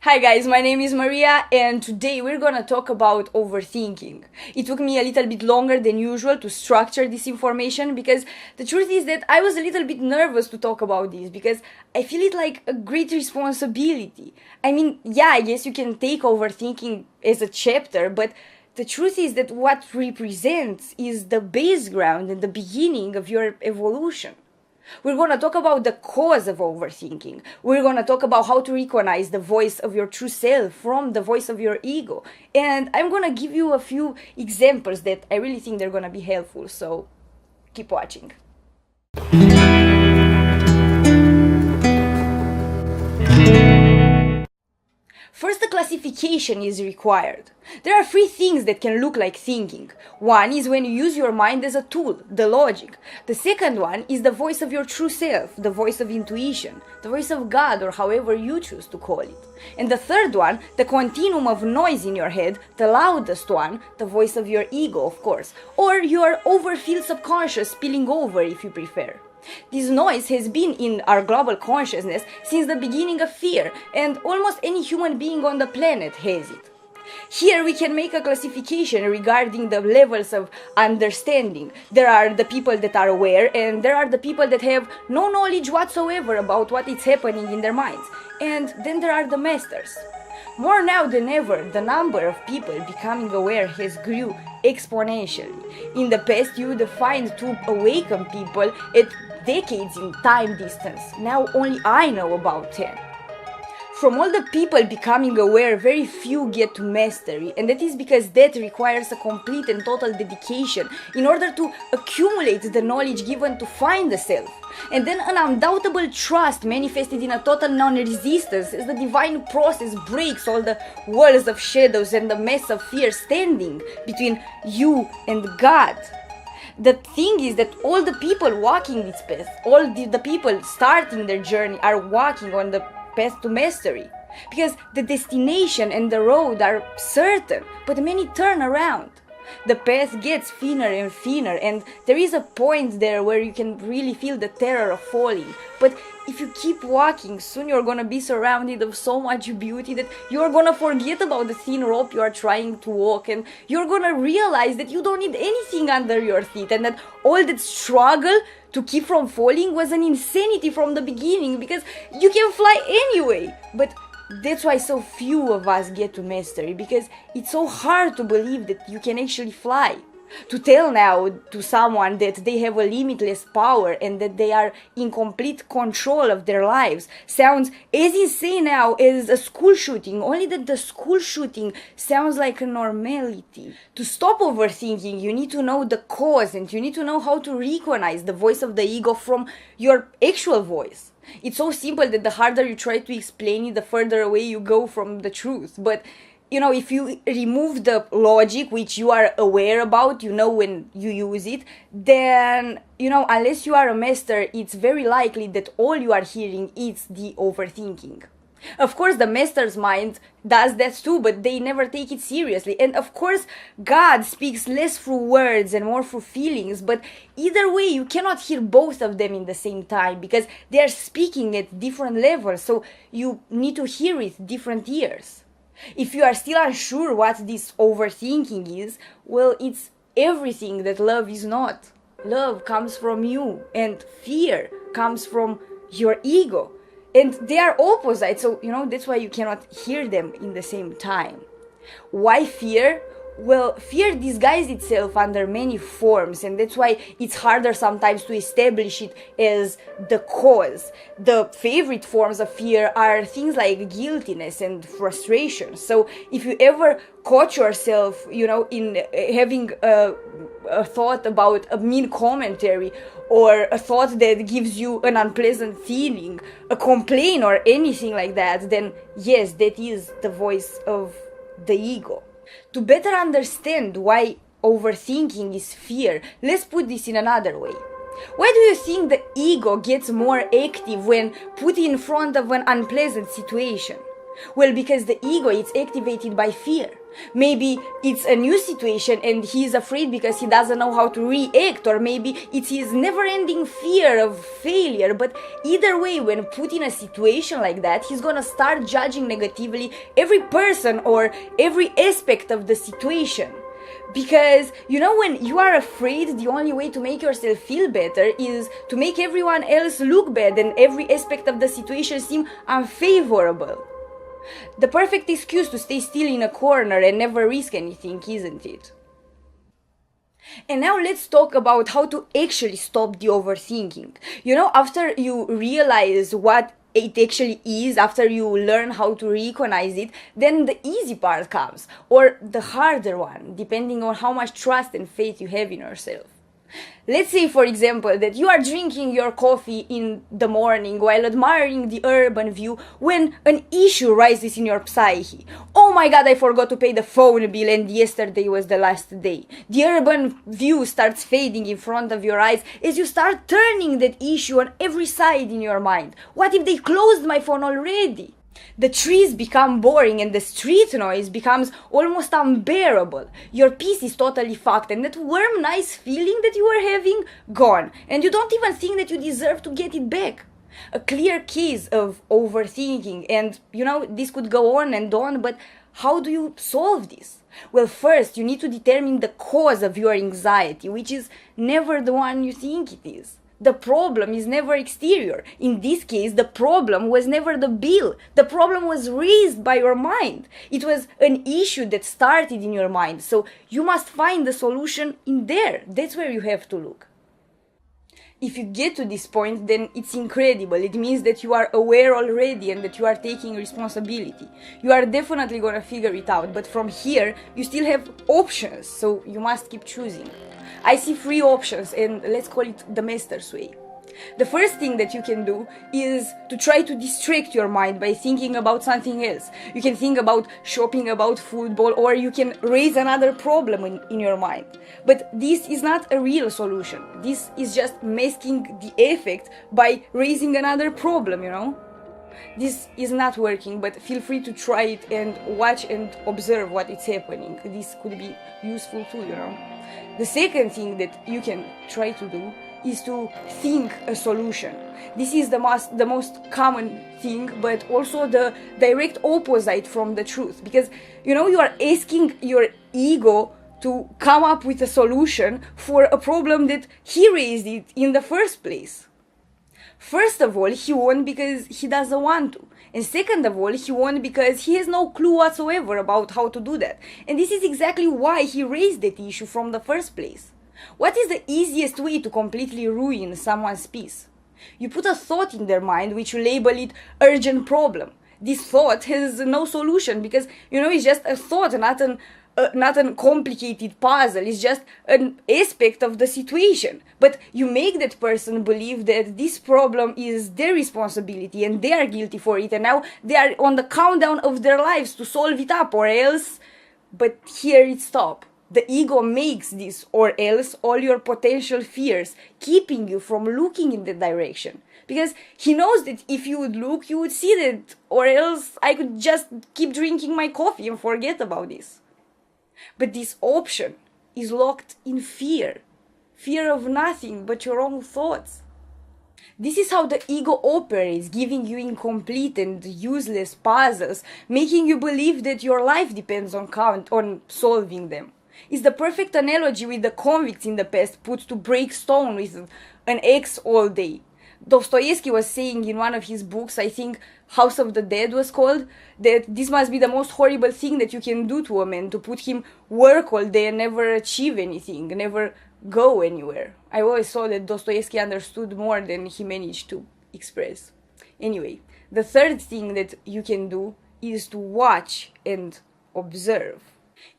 Hi guys, my name is Maria and today we're gonna talk about overthinking. It took me a little bit longer than usual to structure this information because the truth is that I was a little bit nervous to talk about this because I feel it like a great responsibility. I guess you can take overthinking as a chapter, but the truth is that what represents is the background and the beginning of your evolution. We're going to talk about the cause of overthinking. We're going to talk about how to recognize the voice of your true self from the voice of your ego. And I'm going to give you a few examples that I really think they're going to be helpful. So keep watching. First, the classification is required. There are three things that can look like thinking. One is when you use your mind as a tool, the logic. The second one is the voice of your true self, the voice of intuition, the voice of God, or however you choose to call it. And the third one, the continuum of noise in your head, the loudest one, the voice of your ego, of course, or your overfilled subconscious spilling over if you prefer. This noise has been in our global consciousness since the beginning of fear, and almost any human being on the planet has it. Here we can make a classification regarding the levels of understanding. There are the people that are aware, and there are the people that have no knowledge whatsoever about what is happening in their minds. And then there are the masters. More now than ever, the number of people becoming aware has grew exponentially. In the past, you would find to awaken people at decades in time distance. Now only I know about 10. From all the people becoming aware, very few get to mastery, and that is because that requires a complete and total dedication in order to accumulate the knowledge given to find the self, and then an undoubtable trust manifested in a total non-resistance as the divine process breaks all the walls of shadows and the mess of fear standing between you and God. The thing is that all the people walking this path, all the people starting their journey are walking on the path to mastery, because the destination and the road are certain, but many turn around. The path gets thinner and thinner, and there is a point there where you can really feel the terror of falling. But if you keep walking, soon you're gonna be surrounded of so much beauty that you're gonna forget about the thin rope you are trying to walk, and you're gonna realize that you don't need anything under your feet, and that all that struggle to keep from falling was an insanity from the beginning, because you can fly anyway. But that's why so few of us get to mastery, because it's so hard to believe that you can actually fly. To tell now to someone that they have a limitless power and that they are in complete control of their lives sounds as insane now as a school shooting, only that the school shooting sounds like a normality. To stop overthinking, you need to know the cause, and you need to know how to recognize the voice of the ego from your actual voice. It's so simple that the harder you try to explain it, the further away you go from the truth. But if you remove the logic, which you are aware about, when you use it, then, unless you are a master, it's very likely that all you are hearing is the overthinking. Of course, the master's mind does that too, but they never take it seriously. And of course, God speaks less through words and more through feelings, but either way, you cannot hear both of them in the same time because they are speaking at different levels, so you need to hear with different ears. If you are still unsure what this overthinking is, well, it's everything that love is not. Love comes from you, and fear comes from your ego. And they are opposites, so, that's why you cannot hear them in the same time. Why fear? Well, fear disguises itself under many forms, and that's why it's harder sometimes to establish it as the cause. The favorite forms of fear are things like guiltiness and frustration. So if you ever caught yourself, in having a thought about a mean commentary, or a thought that gives you an unpleasant feeling, a complaint or anything like that, then yes, that is the voice of the ego. To better understand why overthinking is fear, let's put this in another way. Why do you think the ego gets more active when put in front of an unpleasant situation? Well, because the ego is activated by fear. Maybe it's a new situation and he is afraid because he doesn't know how to react, or maybe it's his never-ending fear of failure. But either way, when put in a situation like that, he's gonna start judging negatively every person or every aspect of the situation. Because, when you are afraid, the only way to make yourself feel better is to make everyone else look bad and every aspect of the situation seem unfavorable. The perfect excuse to stay still in a corner and never risk anything, isn't it? And now let's talk about how to actually stop the overthinking. After you realize what it actually is, after you learn how to recognize it, then the easy part comes, or the harder one, depending on how much trust and faith you have in yourself. Let's say, for example, that you are drinking your coffee in the morning while admiring the urban view when an issue rises in your psyche. Oh my god, I forgot to pay the phone bill and yesterday was the last day. The urban view starts fading in front of your eyes as you start turning that issue on every side in your mind. What if they closed my phone already? The trees become boring and the street noise becomes almost unbearable. Your peace is totally fucked, and that warm, nice feeling that you were having, gone. And you don't even think that you deserve to get it back. A clear case of overthinking. And, this could go on and on, but how do you solve this? Well, first, you need to determine the cause of your anxiety, which is never the one you think it is. The problem is never exterior. In this case, the problem was never the bill. The problem was raised by your mind. It was an issue that started in your mind. So you must find the solution in there. That's where you have to look. If you get to this point, then it's incredible. It means that you are aware already and that you are taking responsibility. You are definitely gonna figure it out, but from here, you still have options, so you must keep choosing. I see 3 options, and let's call it the master's way. The first thing that you can do is to try to distract your mind by thinking about something else. You can think about shopping, about football, or you can raise another problem in your mind. But this is not a real solution. This is just masking the effect by raising another problem, This is not working, but feel free to try it and watch and observe what is happening. This could be useful too, The second thing that you can try to do is to think a solution. This is the most common thing, but also the direct opposite from the truth. Because, you are asking your ego to come up with a solution for a problem that he raised it in the first place. First of all, he won because he doesn't want to. And second of all, he won because he has no clue whatsoever about how to do that. And this is exactly why he raised that issue from the first place. What is the easiest way to completely ruin someone's peace? You put a thought in their mind which you label it urgent problem. This thought has no solution because, it's just a thought, not a complicated puzzle. It's just an aspect of the situation. But you make that person believe that this problem is their responsibility and they are guilty for it. And now they are on the countdown of their lives to solve it up, or else. But here it stops. The ego makes this, or else, all your potential fears, keeping you from looking in that direction. Because he knows that if you would look, you would see that, or else I could just keep drinking my coffee and forget about this. But this option is locked in fear. Fear of nothing but your own thoughts. This is how the ego operates, giving you incomplete and useless puzzles, making you believe that your life depends on solving them. It's the perfect analogy with the convicts in the past put to break stone with an axe all day. Dostoevsky was saying in one of his books, I think House of the Dead was called, that this must be the most horrible thing that you can do to a man, to put him work all day and never achieve anything, never go anywhere. I always saw that Dostoevsky understood more than he managed to express. Anyway, the third thing that you can do is to watch and observe.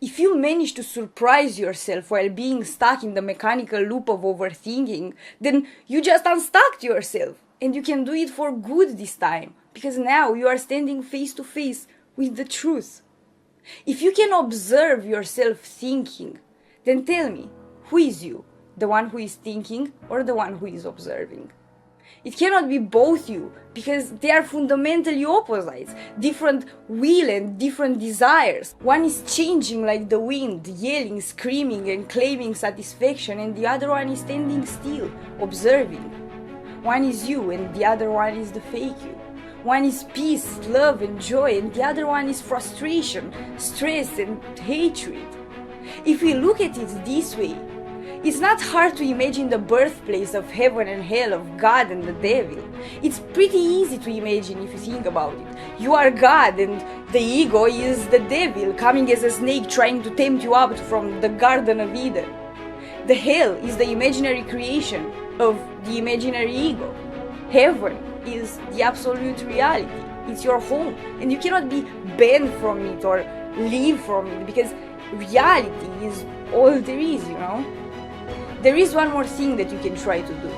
If you manage to surprise yourself while being stuck in the mechanical loop of overthinking, then you just unstuck yourself. And you can do it for good this time, because now you are standing face to face with the truth. If you can observe yourself thinking, then tell me, who is you? The one who is thinking or the one who is observing? It cannot be both you, because they are fundamentally opposites, different will and different desires. One is changing like the wind, yelling, screaming and claiming satisfaction, and the other one is standing still, observing. One is you and the other one is the fake you. One is peace, love and joy, and the other one is frustration, stress and hatred. If we look at it this way, it's not hard to imagine the birthplace of heaven and hell, of God and the devil. It's pretty easy to imagine if you think about it. You are God and the ego is the devil, coming as a snake trying to tempt you out from the Garden of Eden. The hell is the imaginary creation of the imaginary ego. Heaven is the absolute reality. It's your home, and you cannot be banned from it or leave from it, because reality is all there is, you know? There is one more thing that you can try to do.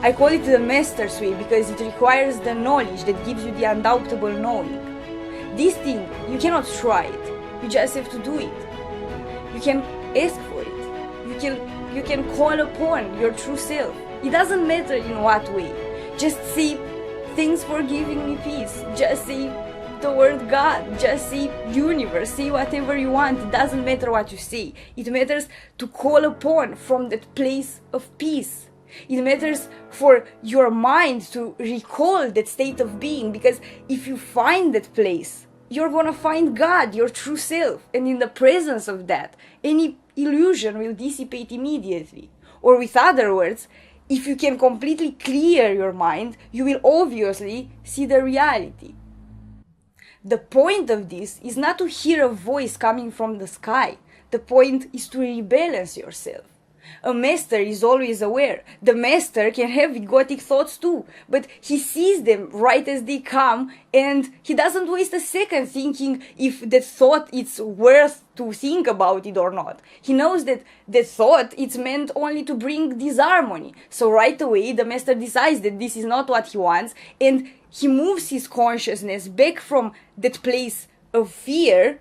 I call it the master's way because it requires the knowledge that gives you the undoubtable knowing. This thing, you cannot try it. You just have to do it. You can ask for it. You can call upon your true self. It doesn't matter in what way. Just say, thanks for giving me peace. Just say the word God. Just say universe. Say whatever you want. It doesn't matter what you say. It matters to call upon from that place of peace. It matters for your mind to recall that state of being, because if you find that place, you're gonna find God, your true self, and in the presence of that, any illusion will dissipate immediately. Or with other words, if you can completely clear your mind, you will obviously see the reality. The point of this is not to hear a voice coming from the sky. The point is to rebalance yourself. A master is always aware. The master can have egotic thoughts too, but he sees them right as they come, and he doesn't waste a second thinking if that thought is worth to think about it or not. He knows that the thought it's meant only to bring disharmony. So right away the master decides that this is not what he wants, and he moves his consciousness back from that place of fear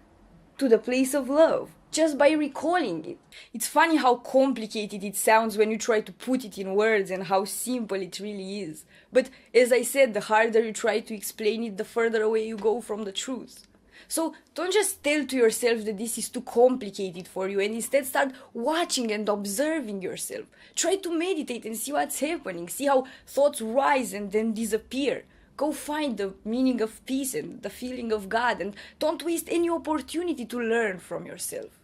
to the place of love, just by recalling it. It's funny how complicated it sounds when you try to put it in words and how simple it really is. But as I said, the harder you try to explain it, the further away you go from the truth. So don't just tell to yourself that this is too complicated for you, and instead start watching and observing yourself. Try to meditate and see what's happening. See how thoughts rise and then disappear. Go find the meaning of peace and the feeling of God, and don't waste any opportunity to learn from yourself.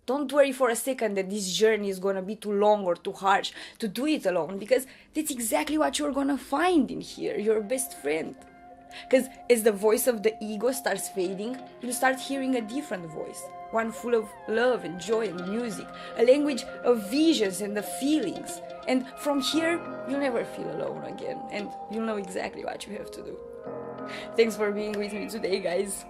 Don't worry for a second that this journey is gonna be too long or too harsh to do it alone, because that's exactly what you're gonna find in here, your best friend. Because as the voice of the ego starts fading, you'll start hearing a different voice, one full of love and joy and music, a language of visions and the feelings. And from here, you'll never feel alone again, and you'll know exactly what you have to do. Thanks for being with me today, guys.